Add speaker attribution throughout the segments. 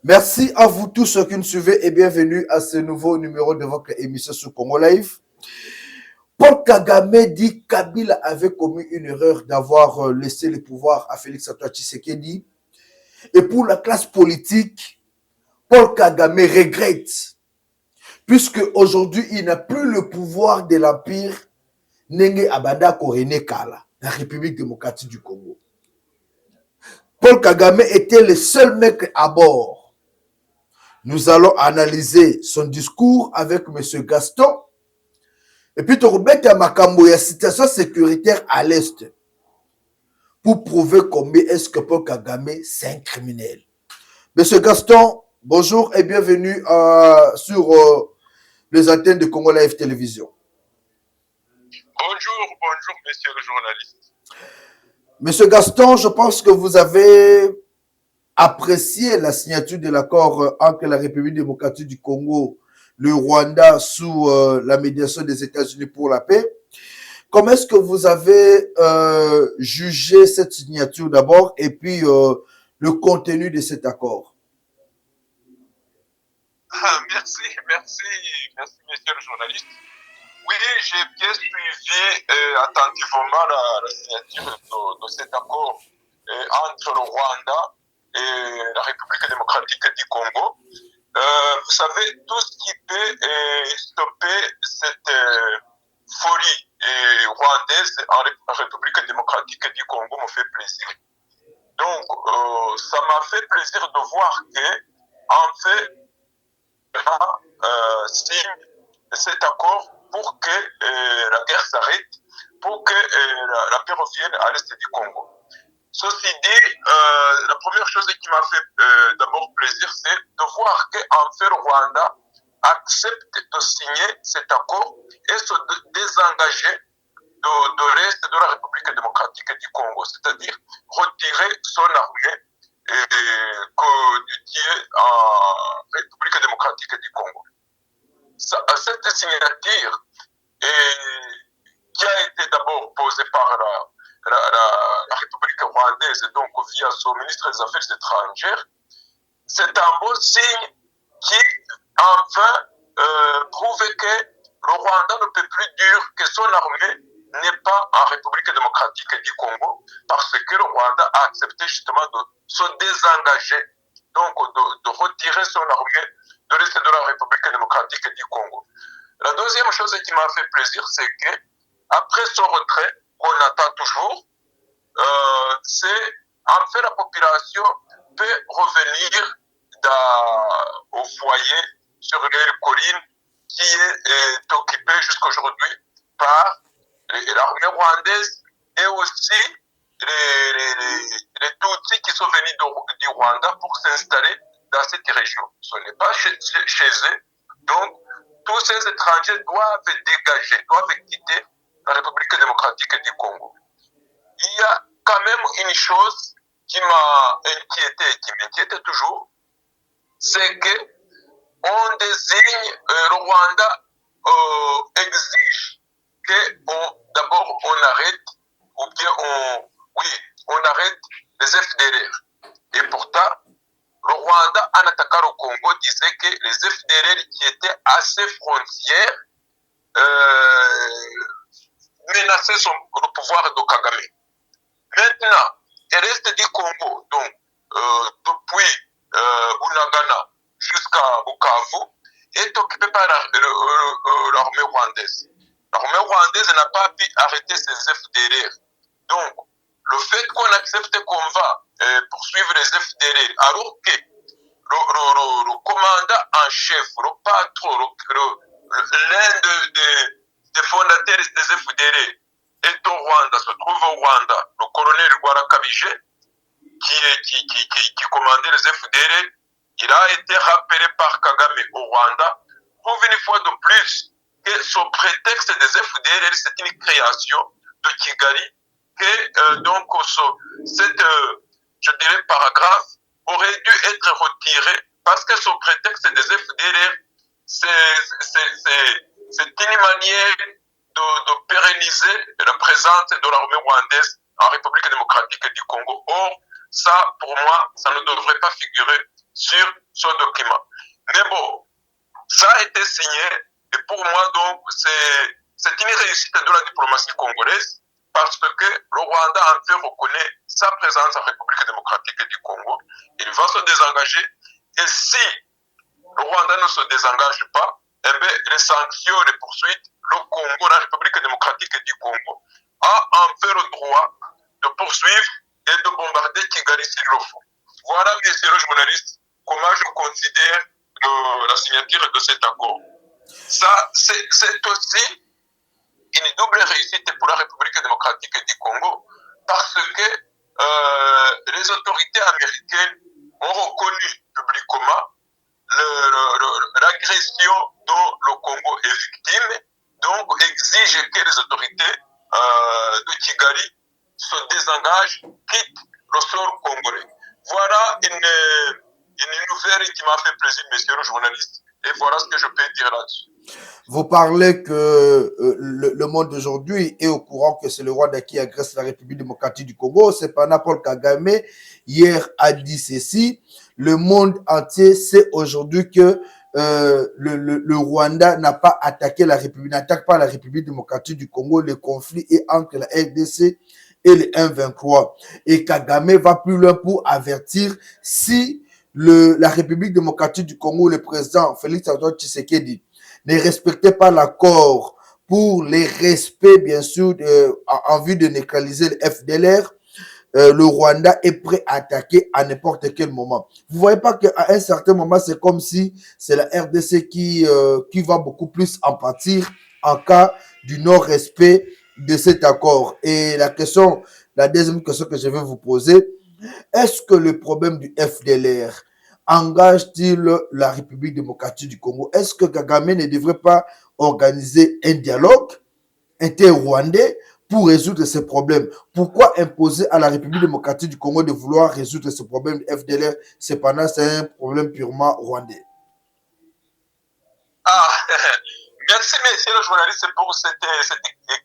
Speaker 1: Merci à vous tous ceux qui nous suivez et bienvenue à ce nouveau numéro de votre émission sur Congo Live. Paul Kagame dit Kabila avait commis une erreur d'avoir laissé le pouvoir à Félix Antoine Tshisekedi. Et pour la classe politique, Paul Kagame regrette, puisque aujourd'hui il n'a plus le pouvoir de l'Empire Nenge Abanda Korene Kala, la République démocratique du Congo. Paul Kagame était le seul mec à bord. Nous allons analyser son discours avec M. Gaston. Et puis, il y a situation sécuritaire à l'Est pour prouver combien est-ce que Paul Kagame, c'est un criminel. Monsieur Gaston, bonjour et bienvenue sur les antennes de Congo Live Télévision.
Speaker 2: Bonjour, monsieur le journaliste.
Speaker 1: Monsieur Gaston, je pense que vous avez apprécié la signature de l'accord entre la République démocratique du Congo, le Rwanda, sous la médiation des États-Unis pour la paix. Comment est-ce que vous avez jugé cette signature d'abord et puis le contenu de cet accord?
Speaker 2: Merci, monsieur le journaliste. Oui, j'ai bien suivi attentivement la signature de cet accord entre le Rwanda et la République démocratique du Congo. Vous savez, tout ce qui peut stopper cette folie rwandaise en République démocratique du Congo me fait plaisir. Donc, ça m'a fait plaisir de voir que, en fait, signe cet accord pour que la guerre s'arrête, pour que la paix revienne à l'est du Congo. Ceci dit, la première chose qui m'a fait d'abord plaisir, c'est de voir qu'en fait le Rwanda accepte de signer cet accord et se désengager de l'Est de la République démocratique du Congo, c'est-à-dire retirer son armée qui est en République démocratique du Congo. Cette signature qui a été d'abord posée par la République rwandaise, donc via son ministre des Affaires étrangères, c'est un beau signe qui, enfin, prouve que le Rwanda ne peut plus dire que son armée n'est pas en République démocratique du Congo, parce que le Rwanda a accepté justement de se désengager, donc de retirer son armée de l'Est de la République démocratique du Congo. La deuxième chose qui m'a fait plaisir, c'est que après son retrait, qu'on attend toujours, c'est en fait la population peut revenir au foyer sur les collines qui est occupée jusqu'à aujourd'hui par l'armée rwandaise et aussi les Tutsis qui sont venus du Rwanda pour s'installer dans cette région. Ce n'est pas chez eux. Donc, tous ces étrangers doivent dégager, doivent quitter la République démocratique du Congo. Il y a quand même une chose qui m'a inquiété et qui m'inquiète toujours, c'est que on désigne, le Rwanda exige que d'abord on arrête, ou bien on arrête les FDLR. Et pourtant, le Rwanda, en attaquant le Congo, disait que les FDLR qui étaient à ses frontières menaçaient le pouvoir de Kagame. Maintenant, le reste du Congo, donc depuis Bunagana jusqu'à Bukavu, est occupé par l'armée rwandaise. L'armée rwandaise n'a pas pu arrêter ses FDLR. Donc, le fait qu'on accepte qu'on va poursuivre les FDLR, alors que le commandant en chef, le patron, l'un des fondateurs des FDLR est au Rwanda, se trouve au Rwanda, le colonel Rwanda Kabije, qui commandait les FDLR, il a été rappelé par Kagame au Rwanda, prouve une fois de plus que son prétexte des FDLR, c'est une création de Kigali, que donc cette, je dirais, paragraphe aurait dû être retiré parce que son prétexte des FDLR, c'est une manière de pérenniser la présence de l'armée rwandaise en République démocratique du Congo. Or, ça, pour moi, ça ne devrait pas figurer sur ce document. Mais bon, ça a été signé et pour moi, donc, c'est une réussite de la diplomatie congolaise parce que le Rwanda en fait reconnaît sa présence en République démocratique du Congo. Il va se désengager et si le Rwanda ne se désengage pas, eh bien, les sanctions, les poursuites, le Congo, la République démocratique du Congo, a en fait le droit de poursuivre et de bombarder Kigali s'il le faut. Voilà, messieurs les journalistes, comment je considère la signature de cet accord. Ça, c'est aussi une double réussite pour la République démocratique du Congo parce que les autorités américaines ont reconnu publiquement l'agression dont le Congo est victime, donc exige que les autorités de Kigali se désengagent, quittent le sol congolais. Voilà une nouvelle qui m'a fait plaisir, messieurs les journalistes. Et voilà ce que je peux dire là-dessus.
Speaker 1: Vous parlez que le monde d'aujourd'hui est au courant que c'est le Rwanda qui agresse la République démocratique du Congo. Cependant, Paul Kagame, hier, a dit ceci. Le monde entier sait aujourd'hui que le Rwanda n'a pas attaqué la République, n'attaque pas la République démocratique du Congo. Le conflit est entre la RDC et le M23. Et Kagame va plus loin pour avertir si la République démocratique du Congo, le président Félix-Antoine Tshisekedi, ne respectait pas l'accord pour les respects, bien sûr, en vue de neutraliser le FDLR, le Rwanda est prêt à attaquer à n'importe quel moment. Vous voyez pas qu'à un certain moment, c'est comme si c'est la RDC qui va beaucoup plus en pâtir en cas du non-respect de cet accord. Et la deuxième question que je vais vous poser, est-ce que le problème du FDLR engage-t-il la République démocratique du Congo? Est-ce que Kagame ne devrait pas organiser un dialogue inter-rwandais pour résoudre ces problèmes? Pourquoi imposer à la République démocratique du Congo de vouloir résoudre ce problème du FDLR? Cependant, c'est un problème purement rwandais.
Speaker 2: Merci, messieurs les journalistes, pour cette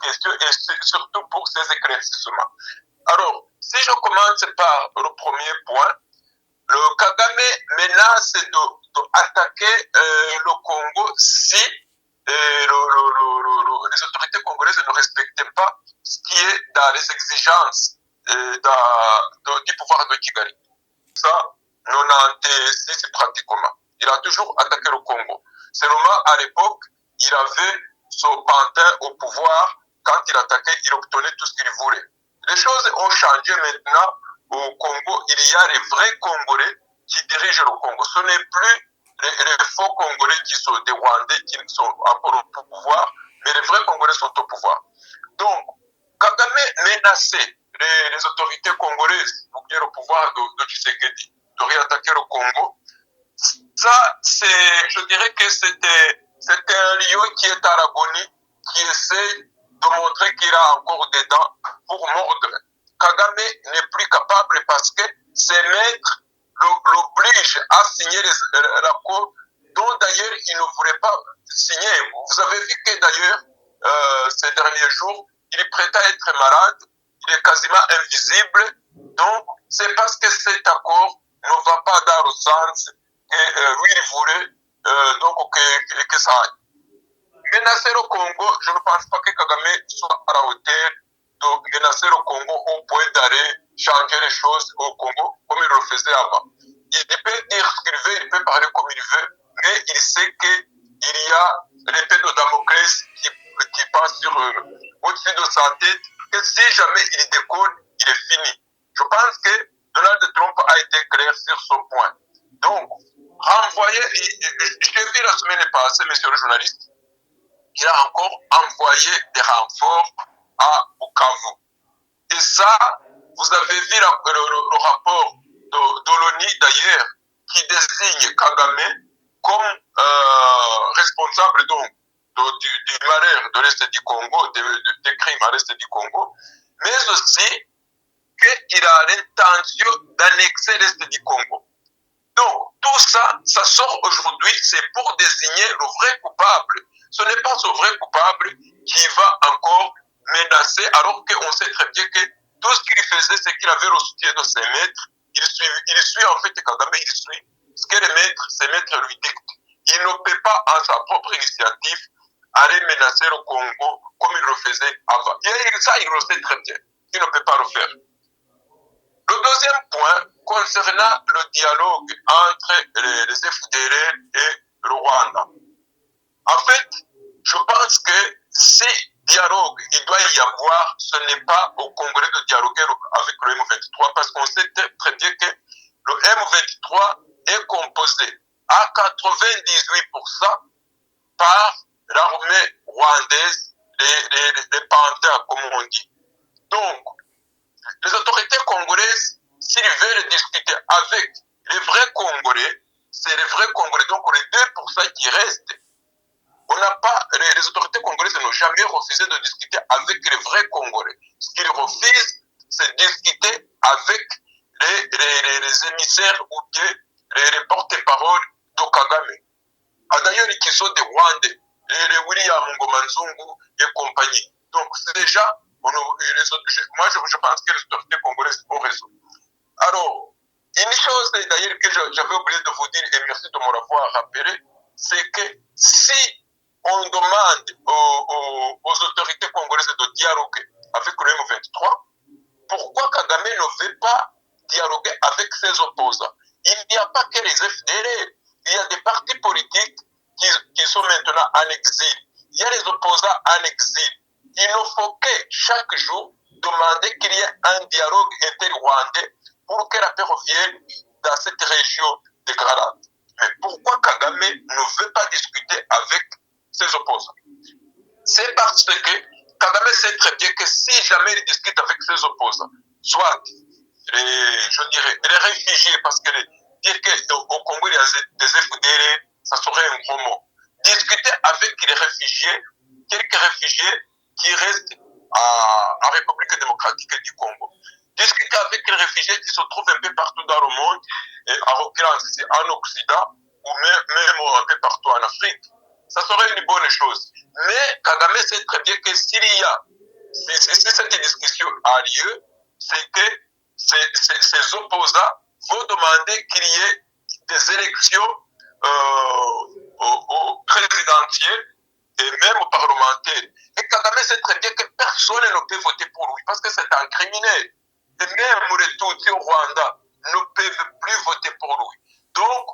Speaker 2: question et surtout pour ces éclaircissements. Alors, si je commence par le premier point, le Kagame menace d'attaquer le Congo si les autorités congolaises ne respectaient pas ce qui est dans les exigences du pouvoir de Kigali. Ça, 96 pratiquement. Il a toujours attaqué le Congo. Seulement, à l'époque, il avait son pantin au pouvoir. Quand il attaquait, il obtenait tout ce qu'il voulait. Les choses ont changé maintenant au Congo. Il y a les vrais Congolais qui dirigent le Congo. Ce n'est plus les faux Congolais qui sont des Rwandais qui sont encore au pouvoir, mais les vrais Congolais sont au pouvoir. Donc, Kagame menaçait les autorités congolaises pour dire le pouvoir de Tshisekedi de réattaquer le Congo. Ça, je dirais que c'était un lion qui est à l'agonie, qui essaie de montrer qu'il a encore des dents pour mordre. Kagame n'est plus capable parce que ses maîtres l'obligent à signer l'accord dont d'ailleurs il ne voulait pas signer. Vous avez vu que d'ailleurs, ces derniers jours, il est prêt à être malade, il est quasiment invisible. Donc, c'est parce que cet accord ne va pas dans le sens que lui, il voulait que ça aille. Menacer le Congo, je ne pense pas que Kagame soit à la hauteur de menacer le Congo au point d'aller changer les choses au Congo comme il le faisait avant. Il peut dire ce qu'il veut, il peut parler comme il veut, mais il sait qu'il y a l'épée de Damoclès qui passe au-dessus de sa tête, que si jamais il décolle, il est fini. Je pense que Donald Trump a été clair sur ce point. Donc, j'ai vu la semaine passée, monsieur le journaliste, il a encore envoyé des renforts à Bukavu. Et ça, vous avez vu le rapport de l'ONU d'ailleurs, qui désigne Kagame comme responsable donc du malheur de l'Est du Congo, des crimes à l'Est du Congo, mais aussi qu'il a l'intention d'annexer l'Est du Congo. Donc, tout ça, ça sort aujourd'hui, c'est pour désigner le vrai coupable. Ce n'est pas ce vrai coupable qui va encore menacer, alors qu'on sait très bien que tout ce qu'il faisait, c'est qu'il avait le soutien de ses maîtres. Il suit en fait Kagame, il suit ce que ses maîtres lui dictent. Il ne peut pas, en sa propre initiative, aller menacer le Congo comme il le faisait avant. Et ça, il le sait très bien. Il ne peut pas le faire. Le deuxième point, concernant le dialogue entre les FDLR et le Rwanda. En fait, je pense que ces dialogues, il doit y avoir, ce n'est pas au Congrès de dialoguer avec le M23, parce qu'on sait très bien que le M23 est composé à 98% par l'armée rwandaise, les panthères, comme on dit. Donc, les autorités congolaises, s'ils veulent discuter avec les vrais Congolais, c'est les vrais Congolais, donc les 2% qui restent. On n'a pas, les autorités congolaises n'ont jamais refusé de discuter avec les vrais Congolais. Ce qu'ils refusent, c'est de discuter avec les émissaires ou bien les porte-paroles de Kagame. D'ailleurs, qui sont des Rwandais, les William Ngomanzungu et compagnie. Donc, c'est déjà, moi je pense que les autorités congolaises ont raison. Alors, une chose d'ailleurs que j'avais oublié de vous dire, et merci de me l'avoir rappelé, c'est que si on demande aux autorités congolaises de dialoguer avec le M23, pourquoi Kagame ne veut pas dialoguer avec ses opposants? Il n'y a pas que les FDLR, il y a des partis politiques qui sont maintenant en exil. Il y a les opposants en exil. Il ne faut que chaque jour demander qu'il y ait un dialogue inter-rwandais pour que la paix revienne dans cette région dégradante. Mais pourquoi Kagame ne veut pas discuter avec ses opposants? C'est parce que Kagame sait très bien que si jamais il discute avec ses opposants, soit les réfugiés, parce que dire qu'au Congo il y a des FDL, ça serait un gros mot. Discuter avec les réfugiés, quelques réfugiés qui restent en République démocratique du Congo. Discuter avec les réfugiés qui se trouvent un peu partout dans le monde, et en l'occurrence en Occident, ou même un peu partout en Afrique. Ça serait une bonne chose. Mais Kagame sait très bien que si cette discussion a lieu, c'est que ces opposants vont demander qu'il y ait des élections présidentielles et même parlementaires. Et Kagame sait très bien que personne ne peut voter pour lui parce que c'est un criminel. Et même les Tutsis au Rwanda ne peuvent plus voter pour lui. Donc,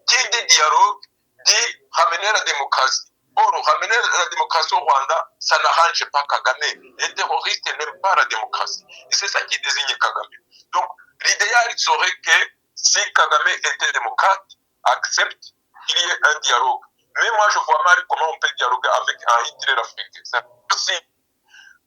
Speaker 2: qui dit dialogue dit ramener la démocratie. Or, ramener la démocratie au Rwanda, ça n'arrange pas Kagame. Les terroristes n'aiment pas la démocratie. Et c'est ça qui désigne Kagame. Donc, l'idéal serait que si Kagame était démocrate, accepte qu'il y ait un dialogue. Mais moi, je vois mal comment on peut dialoguer avec un Hitler africain.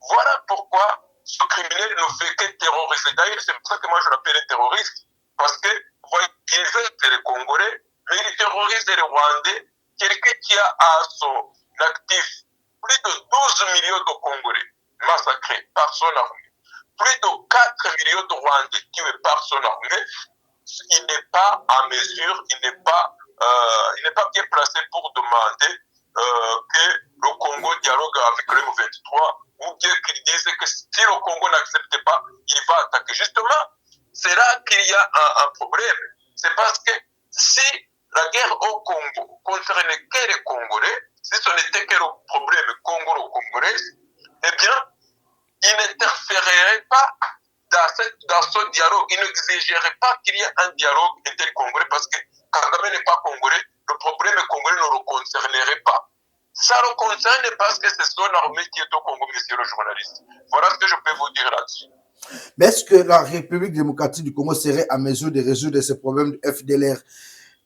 Speaker 2: Voilà pourquoi ce criminel ne fait que terroriser. D'ailleurs, c'est pour ça que moi je l'appelle un terroriste. Parce que, il veut les Congolais, mais il terrorise les Rwandais. Quelqu'un qui a à son actif plus de 12 millions de Congolais massacrés par son armée, plus de 4 millions de Rwandais tués par son armée, il n'est pas en mesure, il n'est pas bien placé pour demander que le Congo dialogue avec le M23 ou bien qu'il dise que si le Congo n'accepte pas, il va attaquer. Justement, c'est là qu'il y a un problème. C'est parce que si la guerre au Congo concernait que les Congolais, si ce n'était que le problème congolo-congolais, eh bien, il n'interférerait pas dans ce dialogue. Il n'exigerait pas qu'il y ait un dialogue inter-congolais parce que Kagame n'est pas congolais, le problème congolais ne le concernerait pas. Ça le concerne parce que c'est son armée qui est au Congo, monsieur le journaliste. Voilà ce que je peux vous dire là-dessus.
Speaker 1: Mais est-ce que la République démocratique du Congo serait à mesure de résoudre ces problèmes de FDLR?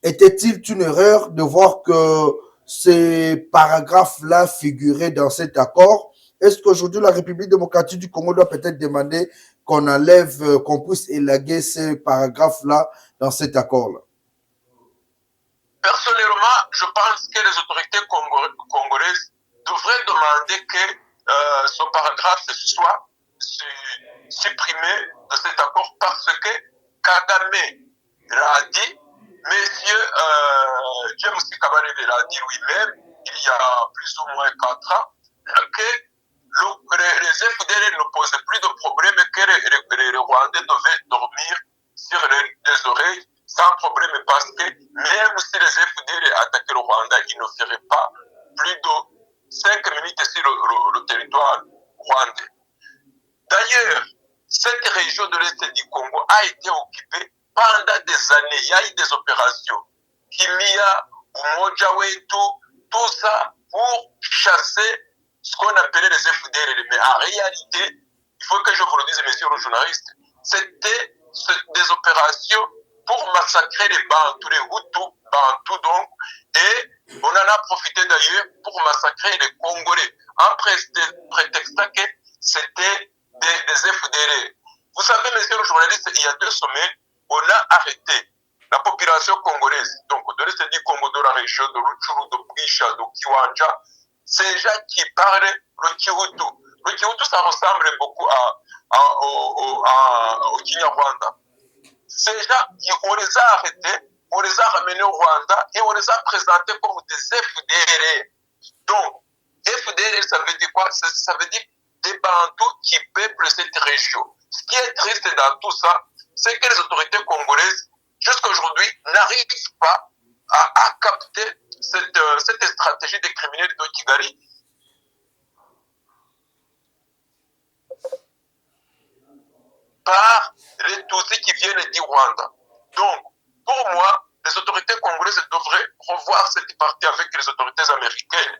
Speaker 1: Était-il une erreur de voir que ces paragraphes-là figuraient dans cet accord? Est-ce qu'aujourd'hui, la République démocratique du Congo doit peut-être demander qu'on enlève, qu'on puisse élaguer ces paragraphes-là dans cet accord-là?
Speaker 2: Personnellement, je pense que les autorités congolaises devraient demander que ce paragraphe soit supprimé de cet accord parce que Kagame l'a dit, monsieur James Kabarebe l'a dit lui-même, il y a plus ou moins 4 ans, que les FDL ne posaient plus de problème que les Rwandais devaient dormir sur les oreilles sans problème parce que même si les FDL attaquaient le Rwanda, ils ne feraient pas plus de 5 minutes sur le territoire rwandais. D'ailleurs, cette région de l'Est du Congo a été occupée pendant des années. Il y a eu des opérations. Kimia, Umoja Wetu, tout ça pour chasser ce qu'on appelait les FDL. Mais en réalité, il faut que je vous le dise, messieurs les journalistes, c'était des opérations pour massacrer les Bantous, les Hutus, Bantous donc, et on en a profité d'ailleurs pour massacrer les Congolais, en prétextant que c'était des FDL. Vous savez, messieurs les journalistes, il y a 2 semaines, on a arrêté la population congolaise, donc de l'Est du Congo, de la région de Rutshuru, de Bwisha, de Kiwanja, ces gens qui parlent le Kihutu. Le Kihutu, ça ressemble beaucoup au Kinyarwanda. Ces gens, on les a arrêtés, on les a ramenés au Rwanda et on les a présentés comme des FDL. Donc, FDL, ça veut dire quoi? Ça veut dire des Bantous qui peuplent cette région. Ce qui est triste dans tout ça, c'est que les autorités congolaises, jusqu'à aujourd'hui, n'arrivent pas à capter cette stratégie des criminels de Kigali. Par les Tutsis qui viennent du Rwanda. Donc, pour moi, les autorités congolaises devraient revoir cette partie avec les autorités américaines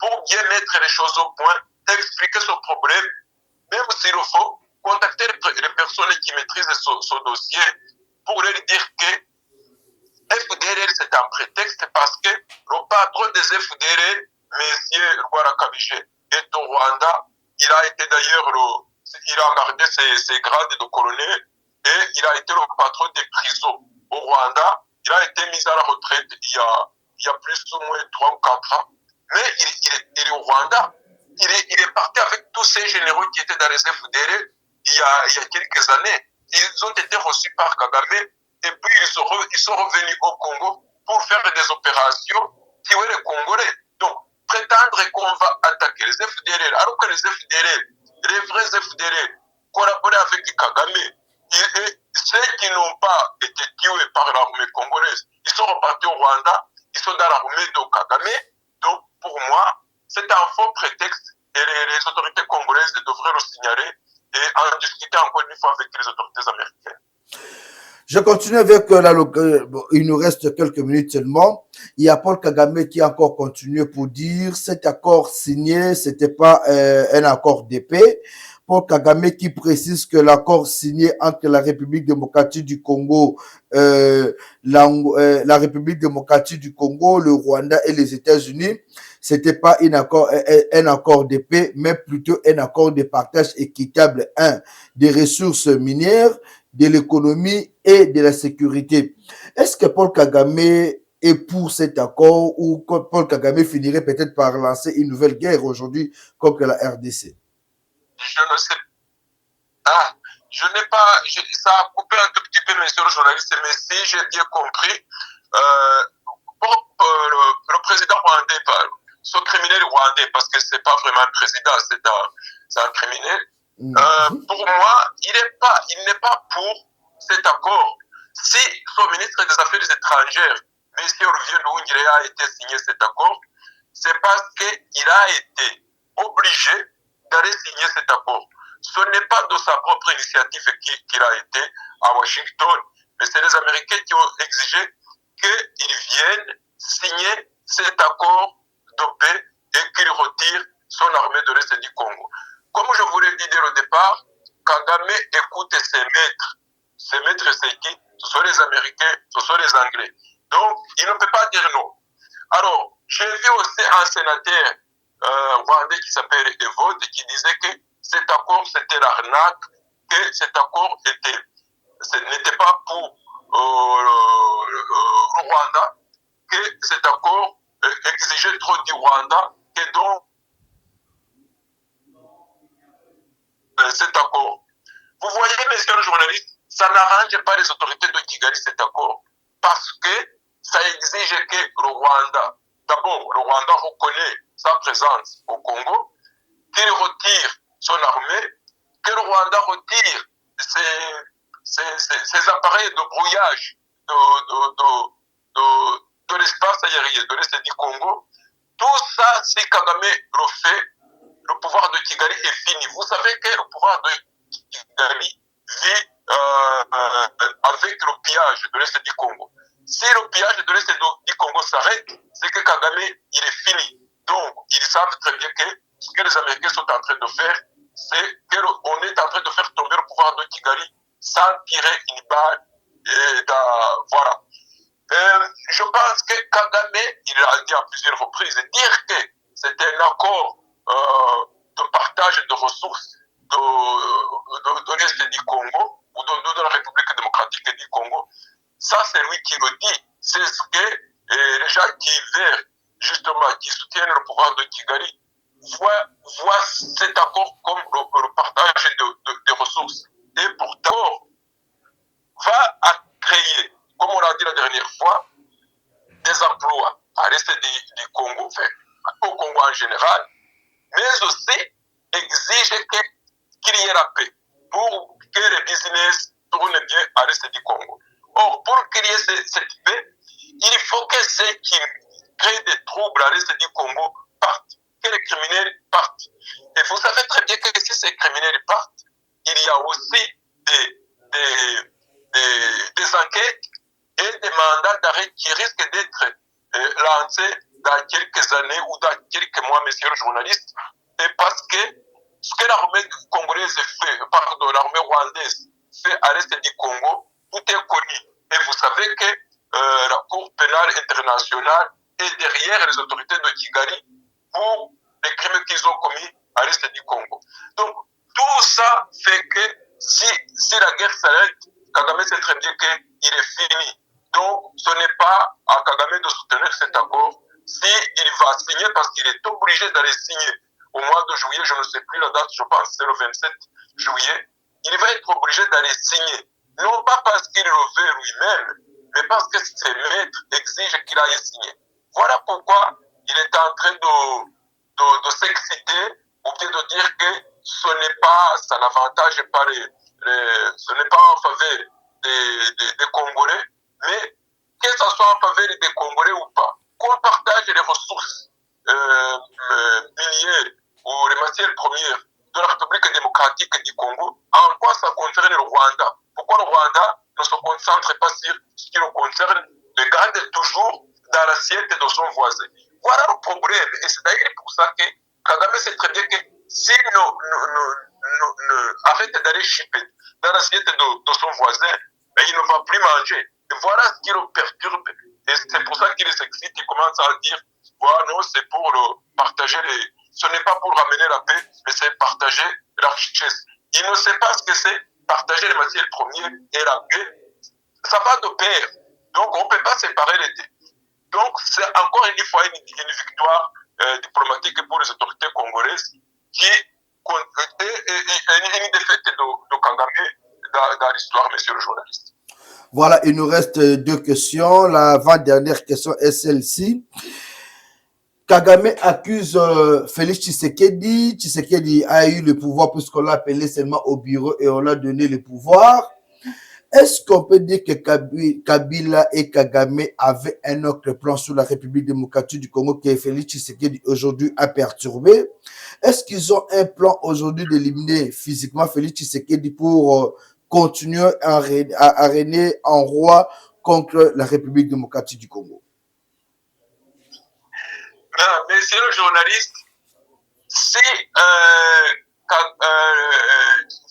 Speaker 2: pour bien mettre les choses au point, expliquer ce problème, même s'il faut, contacter les personnes qui maîtrisent ce dossier pour leur dire que FDLR c'est un prétexte parce que le patron des FDLR, M. Rwanda Kabiche, est au Rwanda. Il a été d'ailleurs il a gardé ses grades de colonel et il a été le patron des prisons au Rwanda. Il a été mis à la retraite il y a plus ou moins 3 ou 4 ans. Mais il est au Rwanda. Il est parti avec tous ces généraux qui étaient dans les FDLR il y a quelques années. Ils ont été reçus par Kagame et puis ils sont revenus au Congo pour faire des opérations qui tuer les Congolais. Donc, prétendre qu'on va attaquer les FDLR, alors que les FDLR, les vrais FDLR, collaboraient avec Kagame, et ceux qui n'ont pas été tués par l'armée congolaise, ils sont repartis au Rwanda, ils sont dans l'armée de Kagame. Donc, pour moi, c'est un faux prétexte et les autorités congolaises devraient le signaler et en discuter encore une fois avec les autorités américaines.
Speaker 1: Je continue avec il nous reste quelques minutes seulement. Il y a Paul Kagame qui a encore continué pour dire cet accord signé, c'était pas un accord de paix. Paul Kagame qui précise que l'accord signé entre la République démocratique du Congo, la République démocratique du Congo, le Rwanda et les États-Unis, c'était pas un accord de paix, mais plutôt un accord de partage équitable, des ressources minières, de l'économie et de la sécurité. Est-ce que Paul Kagame est pour cet accord ou que Paul Kagame finirait peut-être par lancer une nouvelle guerre aujourd'hui contre la RDC?
Speaker 2: Je ne sais pas. Je n'ai pas. Ça a coupé un tout petit peu, monsieur le journaliste, mais si j'ai bien compris, le président rwandais, ce criminel rwandais, parce que ce n'est pas vraiment un président, c'est un criminel. Pour moi, il n'est pas pour cet accord. Si son ministre des Affaires étrangères, M. Olivier Nduhungirehe, a été signé cet accord, c'est parce qu'il a été obligé d'aller signer cet accord. Ce n'est pas de sa propre initiative qu'il a été à Washington, mais c'est les Américains qui ont exigé qu'il vienne signer cet accord de paix et qu'il retire son armée de l'Est du Congo. Comme je vous l'ai dit dès le départ, Kagame écoute ses maîtres. Ses maîtres, c'est qui? Ce sont les Américains, ce sont les Anglais. Donc, il ne peut pas dire non. Alors, j'ai vu aussi un sénateur rwandais qui s'appelle Evode qui disait que cet accord, c'était l'arnaque, que cet accord n'était pas pour le Rwanda, que cet accord exigeait trop du Rwanda, et donc cet accord. Vous voyez, messieurs les journalistes, ça n'arrange pas les autorités de Kigali, cet accord, parce que ça exige que le Rwanda, d'abord, le Rwanda reconnaît sa présence au Congo, qu'il retire son armée, que le Rwanda retire ses appareils de brouillage de l'espace aérien, de l'Est du Congo. Tout ça, si Kagame le fait, le pouvoir de Kigali est fini. Vous savez que le pouvoir de Kigali vit avec le pillage de l'Est du Congo. Si le pillage de l'Est du Congo s'arrête, c'est que Kagame, il est fini. Donc, ils savent très bien que ce que les Américains sont en train de faire, c'est qu'on est en train de faire tomber le pouvoir de Kigali sans tirer une balle. Voilà. Je pense que Kagame, il a dit à plusieurs reprises, dire que c'était un accord de partage de ressources de l'Est du Congo ou de la République démocratique du Congo, ça c'est lui qui le dit. C'est ce que les gens qui veulent, justement, qui soutiennent le pouvoir de Kigali, voient cet accord comme le partage de ressources. Et pourtant, va à créer, comme on l'a dit la dernière fois, des emplois à l'est du Congo, enfin, au Congo en général, mais aussi exige qu'il y ait la paix pour que les business tournent bien à l'est du Congo. Or, pour qu'il y ait cette paix, il faut que ceux qui créent des troubles à l'est du Congo partent, que les criminels partent. Et vous savez très bien que si ces criminels partent, il y a aussi des enquêtes et des mandats d'arrêt qui risquent d'être lancés dans quelques années ou dans quelques mois, messieurs les journalistes, et parce que ce que l'armée congolaise fait, pardon, l'armée rwandaise fait à l'est du Congo, tout est connu. Et vous savez que la Cour pénale internationale est derrière les autorités de Kigali pour les crimes qu'ils ont commis à l'est du Congo. Donc, tout ça fait que si la guerre s'arrête, Kagame sait très bien qu'il est fini. Donc, ce n'est pas à Kagame de soutenir cet accord. S'il va signer, parce qu'il est obligé d'aller signer au mois de juillet, je ne sais plus la date, je pense que c'est le 27 juillet, il va être obligé d'aller signer. Non pas parce qu'il le veut lui-même, mais parce que ses maîtres exigent qu'il aille signer. Voilà pourquoi il est en train de s'exciter ou bien de dire que ça n'avantage pas ce n'est pas en faveur des Congolais, mais que ce soit en faveur des Congolais ou pas, qu'on partage les ressources minières ou les matières premières de la République démocratique du Congo, en quoi ça concerne le Rwanda? Pourquoi le Rwanda ne se concentre pas sur ce qui le concerne, le garde toujours dans l'assiette de son voisin? Voilà le problème. Et c'est d'ailleurs pour ça que Kagame sait très bien que s'il arrête d'aller chipper dans l'assiette de son voisin, ben, il ne va plus manger. Et voilà ce qui le perturbe. Et c'est pour ça qu'il s'excite, il commence à dire, voilà, non, c'est pour partager ce n'est pas pour ramener la paix, mais c'est partager la richesse. Il ne sait pas ce que c'est partager les matières premières et la paix. Ça va de pair. Donc, on ne peut pas séparer les deux. Donc, c'est encore une fois une victoire diplomatique pour les autorités congolaises qui est une défaite de Kagame dans l'histoire, monsieur le journaliste.
Speaker 1: Voilà, il nous reste deux questions. L'avant-dernière question est celle-ci. Kagame accuse Félix Tshisekedi. Tshisekedi a eu le pouvoir puisqu'on l'a appelé seulement au bureau et on l'a donné le pouvoir. Est-ce qu'on peut dire que Kabila et Kagame avaient un autre plan sur la République démocratique du Congo que Félix Tshisekedi aujourd'hui a perturbé? Est-ce qu'ils ont un plan aujourd'hui d'éliminer physiquement Félix Tshisekedi pour continuer à régner en roi contre la République démocratique du Congo?
Speaker 2: Monsieur le journaliste, si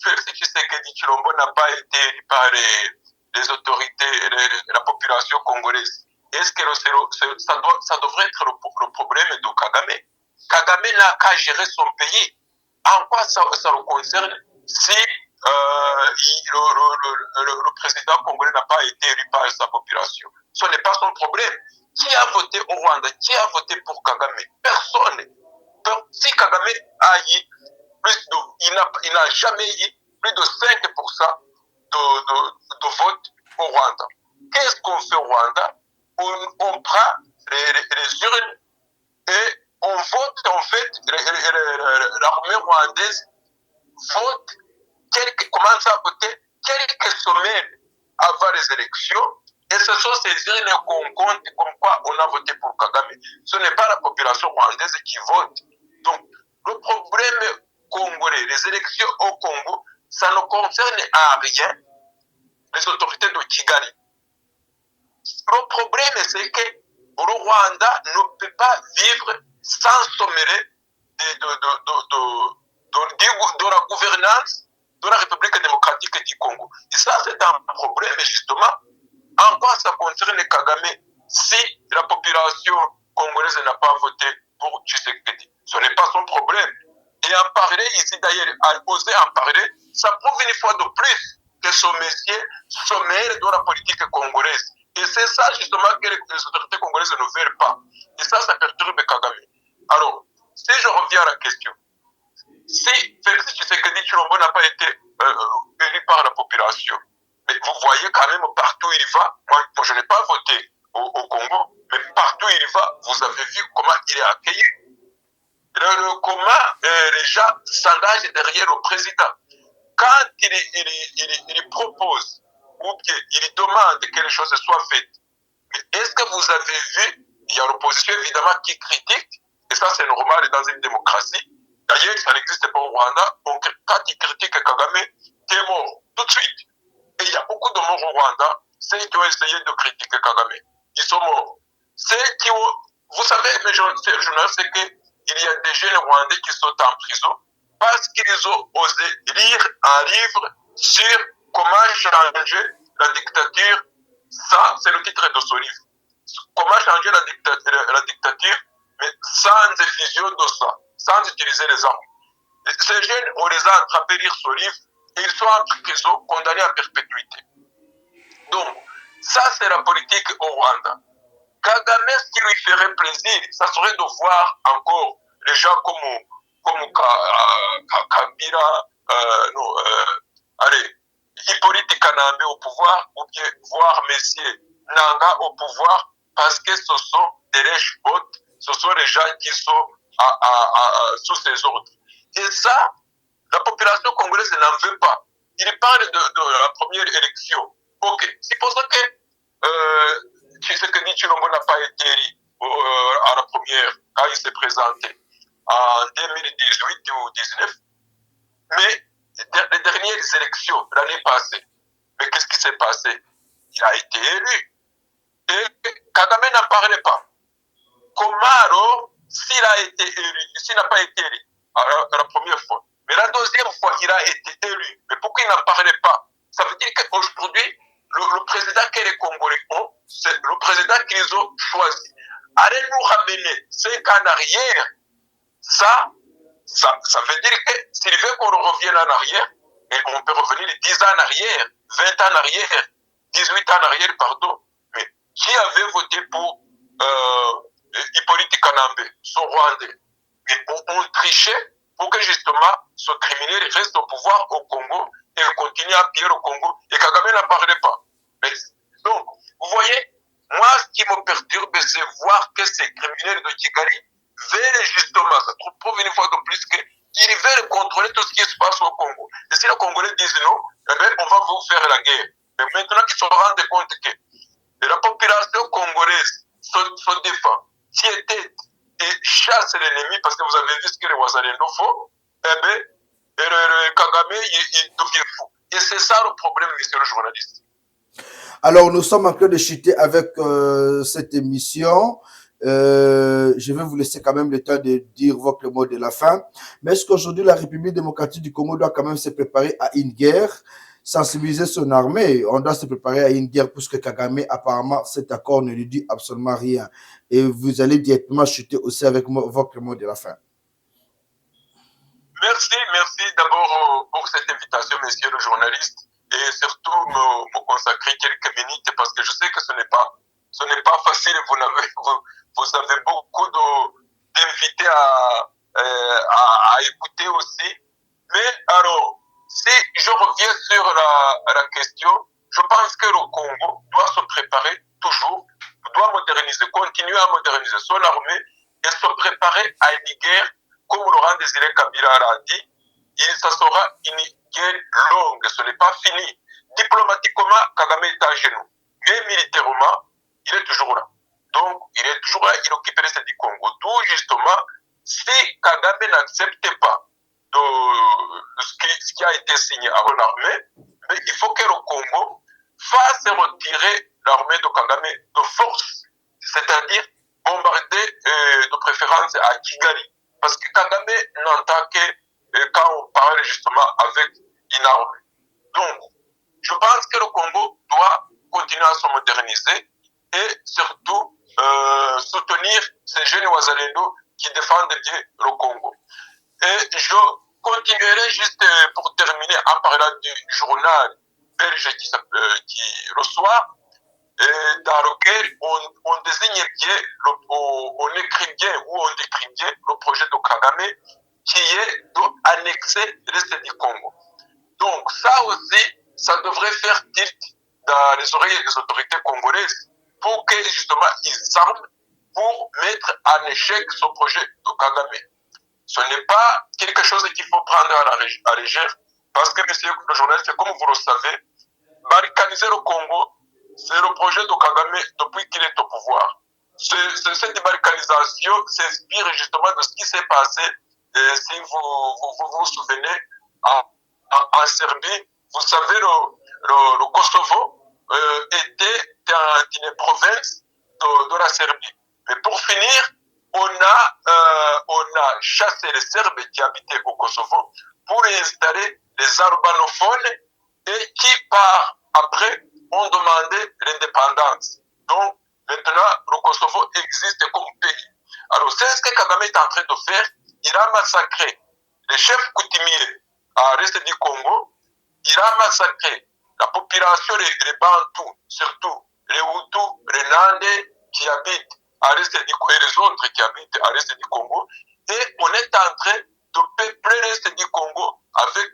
Speaker 2: Félix Tshisekedi Tshilombo n'a pas été élu par les autorités, la population congolaise, est-ce que ça devrait être le problème de Kagame? Kagame n'a qu'à gérer son pays. En quoi ça le concerne si le président congolais n'a pas été élu par sa population? Ce n'est pas son problème. Qui a voté au Rwanda? Qui a voté pour Kagame? Personne. Donc, si Kagame a eu il n'a jamais eu plus de 5% de vote au Rwanda. Qu'est-ce qu'on fait au Rwanda? On prend les urnes et on vote, en fait, l'armée rwandaise commence à voter quelques semaines avant les élections et ce sont ces urnes qu'on compte comme quoi on a voté pour Kagame. Ce n'est pas la population rwandaise qui vote. Donc, le problème congolais, les élections au Congo, ça ne concerne à rien les autorités de Kigali. Le problème, c'est que le Rwanda ne peut pas vivre sans sommeiller de la gouvernance de la République démocratique du Congo. Et ça, c'est un problème, justement. En quoi ça concerne Kagame si la population congolaise n'a pas voté pour Tshisekedi? Ce n'est pas son problème. Et en parler ici, d'ailleurs, à oser en parler, ça prouve une fois de plus que ce monsieur sommeille de la politique congolaise. Et c'est ça, justement, que les autorités congolaises ne veulent pas. Et ça perturbe Kagame. Alors, si je reviens à la question, si Félix Tshisekedi Tshilombo n'a pas été élu par la population, mais vous voyez quand même partout où il va, moi je n'ai pas voté au Congo, mais partout où il va, vous avez vu comment il est accueilli. Comment les gens s'engagent derrière le président. Quand il propose ou bien il demande que les choses soient faites, mais est-ce que vous avez vu, il y a l'opposition évidemment qui critique, et ça c'est normal dans une démocratie. D'ailleurs, ça n'existe pas au Rwanda. Donc, quand ils critiquent Kagame, qui est mort tout de suite. Et il y a beaucoup de morts au Rwanda, ceux qui ont essayé de critiquer Kagame. Ils sont morts. Ceux qui ont... Vous savez, mes journalistes, c'est qu'il y a des jeunes Rwandais qui sont en prison parce qu'ils ont osé lire un livre sur comment changer la dictature. Ça, c'est le titre de ce livre. Comment changer la dictature, mais sans effusion de ça, sans utiliser les armes. Ces jeunes, on les a attrapés lire ce livre et ils sont en prison, condamnés à perpétuité. Donc, ça c'est la politique au Rwanda. Kagame, ce qui lui ferait plaisir, ça serait de voir encore les gens comme Kabila, Hippolyte Kanambe au pouvoir, ou bien voir Messier Nanga au pouvoir, parce que ce sont des lèche-bottes, ce sont les gens qui sont sous ses ordres. Et ça, la population congolaise n'en veut pas. Il parle de la première élection. Ok, supposons que Tshisekedi Tshilombo n'a pas été élu à la première, quand il s'est présenté en 2018 ou 2019, mais les dernières élections, l'année passée, mais qu'est-ce qui s'est passé? Il a été élu. Et Kagame n'en parlait pas. Comment alors, s'il a été élu, s'il n'a pas été élu la première fois, mais la deuxième fois, il a été élu, mais pourquoi il n'en parlait pas? Ça veut dire qu'aujourd'hui, le président que les Congolais ont, c'est le président qu'ils ont choisi. Allez nous ramener 5 ans en arrière, ça veut dire que s'il veut qu'on revienne en arrière, mais on peut revenir 10 ans en arrière, 20 ans en arrière, 18 ans en arrière, pardon. Mais qui avait voté pour Hippolyte Kanambe, son Rwandais? Mais on trichait pour que justement ce criminel reste au pouvoir au Congo et continue à piller le Congo. Et Kagame n'en parlait pas. Mais, donc, vous voyez, moi, ce qui me perturbe, c'est voir que ces criminels de Kigali veulent justement, ça prouve une fois de plus qu'ils veulent contrôler tout ce qui se passe au Congo. Et si les Congolais disent non, eh bien, on va vous faire la guerre. Mais maintenant qu'ils se rendent compte que la population congolaise se défend, tient tête et chasse l'ennemi, parce que vous avez vu ce que les Ouazalendo font, eh bien, Kagame, il devient fou. Et c'est ça le problème, monsieur le journaliste.
Speaker 1: Alors, nous sommes en train de chuter avec cette émission. Je vais vous laisser quand même le temps de dire votre mot de la fin. Mais est-ce qu'aujourd'hui, la République démocratique du Congo doit quand même se préparer à une guerre, sensibiliser son armée? On doit se préparer à une guerre puisque Kagame, apparemment, cet accord ne lui dit absolument rien. Et vous allez directement chuter aussi avec votre mot de la fin.
Speaker 2: Merci d'abord pour cette invitation, monsieur le journaliste, et surtout me consacrer quelques minutes parce que je sais que ce n'est pas facile. Vous avez beaucoup d'invités à écouter aussi. Mais alors, si je reviens sur la question, je pense que le Congo doit se préparer toujours, doit moderniser, continuer à moderniser son armée et se préparer à une guerre, comme Laurent Désiré Kabila l'a dit. Ça sera une guerre longue, ce n'est pas fini. Diplomatiquement, Kagame est à genoux. mais militairement, il est toujours là. Donc, il est toujours là, il occupe l'Est du Congo. D'où, justement, si Kagame n'accepte pas ce qui a été signé avant l'armée, mais il faut que le Congo fasse retirer l'armée de Kagame de force, c'est-à-dire bombarder de préférence à Kigali. Parce que Kagame n'entend que quand on parle justement avec une armée. Donc, je pense que le Congo doit continuer à se moderniser et surtout soutenir ces jeunes Ouazalendo qui défendent bien le Congo. Et je continuerai juste pour terminer en parlant du journal belge qui reçoit, dans lequel on désigne bien, on écrit bien ou on décrit bien le projet de Kagame qui est d'annexer l'Est du Congo. Donc ça aussi, ça devrait faire tilt dans les oreilles des autorités congolaises pour que justement ils s'arment pour mettre en échec ce projet de Kagame. Ce n'est pas quelque chose qu'il faut prendre à légère, parce que, monsieur le journaliste, comme vous le savez, balkaniser le Congo, c'est le projet de Kagame depuis qu'il est au pouvoir. Cette balkanisation s'inspire justement de ce qui s'est passé, si vous souvenez, en Serbie. Vous savez, le Kosovo était une province de la Serbie. Mais pour finir, on a chassé les Serbes qui habitaient au Kosovo pour y installer les albanophones et qui, par après, ont demandé l'indépendance. Donc, maintenant, le Kosovo existe comme pays. Alors, c'est ce que Kagame est en train de faire. Il a massacré les chefs coutumiers à l'est du Congo. Il a massacré la population, les Bantous, surtout les Hutus, les Nandais qui habitent à l'est du Congo et les autres qui habitent à l'est du Congo. Et on est en train de peupler l'est du Congo avec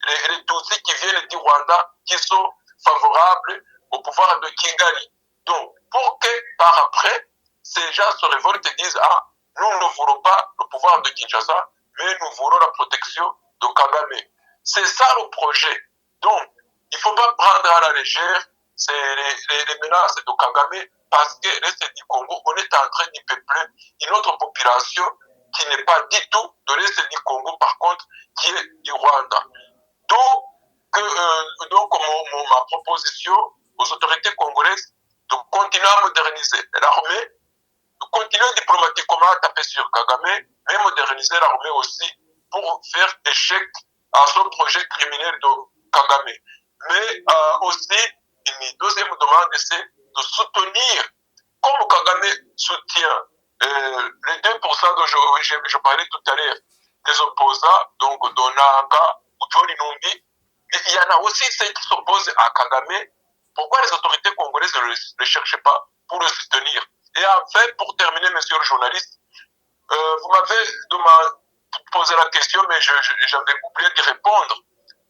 Speaker 2: les Tutsis qui viennent du Rwanda, qui sont favorables au pouvoir de Kigali. Donc, pour que par après, ces gens se révoltent et disent, ah, nous ne voulons pas le pouvoir de Kinshasa, mais nous voulons la protection de Kagame. C'est ça le projet. Donc, il ne faut pas prendre à la légère les menaces de Kagame, parce que l'Est du Congo, on est en train de peupler une autre population qui n'est pas du tout de l'Est du Congo, par contre, qui est du Rwanda. Donc ma proposition aux autorités congolaises de continuer à moderniser l'armée, de continuer diplomatiquement à taper sur Kagame, mais moderniser l'armée aussi pour faire échec à ce projet criminel de Kagame. Mais aussi, une deuxième demande, c'est de soutenir, comme Kagame soutient les 2% dont je parlais tout à l'heure, des opposants, donc Donaka, Utoni Numbi. Il y en a aussi ceux qui s'opposent à Kagame. Pourquoi les autorités congolaises ne le cherchent pas pour le soutenir? Et enfin, pour terminer, monsieur le journaliste, vous m'avez posé la question, mais j'avais oublié d'y répondre.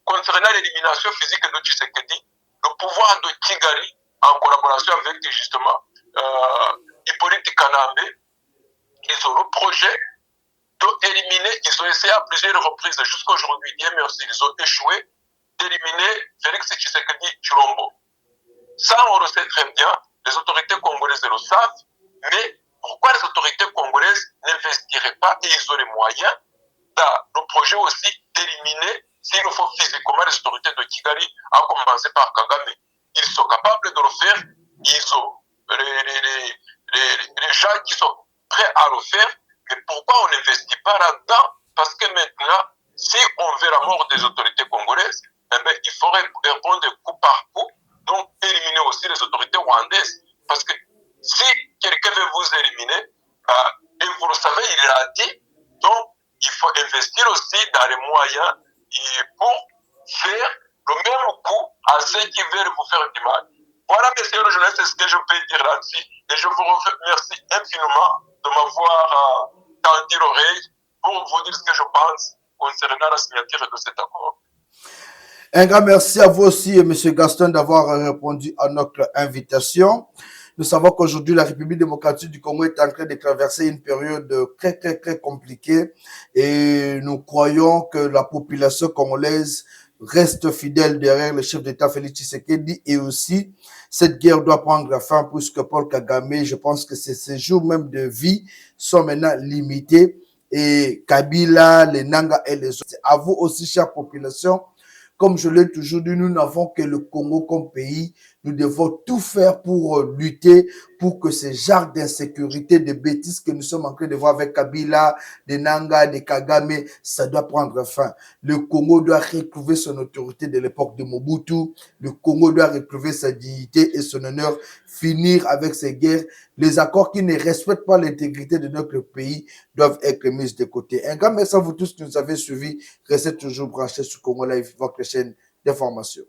Speaker 2: Concernant l'élimination physique de Tshisekedi, le pouvoir de Kigali, en collaboration avec justement Hippolyte Kanambe, ils ont le projet d'éliminer, ils ont essayé à plusieurs reprises jusqu'à aujourd'hui, Dieu merci, ils ont échoué, d'éliminer Félix Tshisekedi Chilombo. Ça, on le sait très bien, les autorités congolaises le savent, mais pourquoi les autorités congolaises n'investiraient pas, et ils ont les moyens, dans le projet aussi d'éliminer, s'il le faut physiquement, les autorités de Kigali, à commencer par Kagame. Ils sont capables de le faire, ils ont les gens qui sont prêts à le faire, mais pourquoi on n'investit pas là-dedans? Parce que maintenant, si on veut la mort des autorités congolaises, eh bien, il faudrait répondre coup par coup, donc éliminer aussi les autorités rwandaises. Parce que si quelqu'un veut vous éliminer, et vous le savez, il l'a dit, donc il faut investir aussi dans les moyens pour faire le même coup à ceux qui veulent vous faire du mal. Voilà, messieurs le journaliste, c'est ce que je peux dire là-dessus. Et je vous remercie infiniment de m'avoir tendu l'oreille pour vous dire ce que je pense concernant la signature de cet accord.
Speaker 1: Un grand merci à vous aussi, M. Gaston, d'avoir répondu à notre invitation. Nous savons qu'aujourd'hui, la République démocratique du Congo est en train de traverser une période très compliquée et nous croyons que la population congolaise reste fidèle derrière le chef d'État Félix Tshisekedi et aussi cette guerre doit prendre fin puisque Paul Kagame, je pense que ses jours même de vie sont maintenant limités et Kabila, les Nanga et les autres. À vous aussi, chère population, comme je l'ai toujours dit, nous n'avons que le Congo comme pays. Nous devons tout faire pour lutter pour que ce genre d'insécurité, de bêtises que nous sommes en train de voir avec Kabila, de Nanga, de Kagame, ça doit prendre fin. Le Congo doit retrouver son autorité de l'époque de Mobutu. Le Congo doit retrouver sa dignité et son honneur, finir avec ces guerres. Les accords qui ne respectent pas l'intégrité de notre pays doivent être mis de côté. Un grand merci à vous tous qui nous avez suivis. Restez toujours branchés sur Congo Live, votre chaîne d'information.